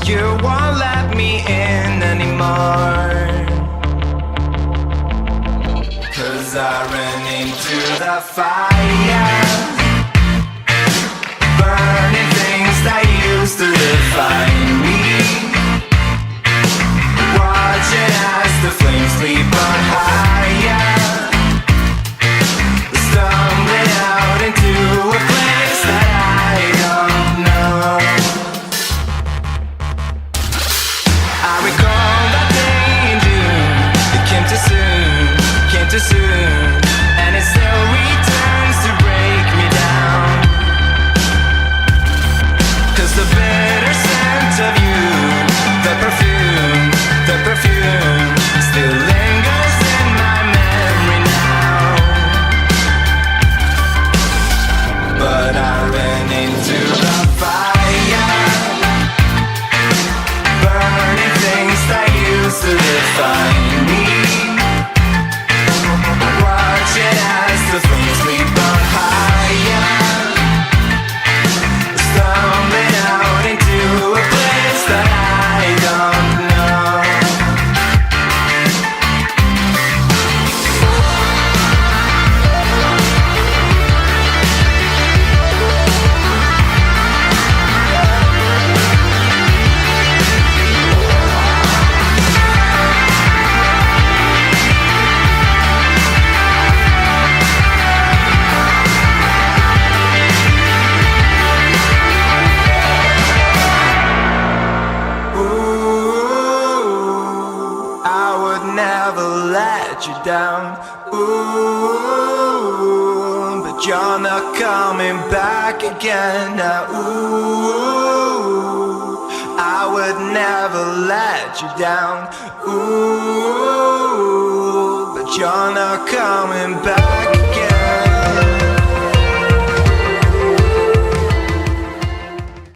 you won't let me in anymore. 'Cause I ran into the fire, burning things that used to define me, watching as the flames leap on higher, stumbling out into a place that I don't know. I recall that day in June. It came too soon, came too soon, and it still returns to break me down. 'Cause the bitter scent of you, the perfume still lingers in my memory now. But I ran into the fire, burning things that used to define me, watching as the flames leap on higher, stumbling out into a place that I don't know. I would never let you down. Ooh, but you're not coming back again now. Ooh, I would never let you down. Ooh, but you're not coming back.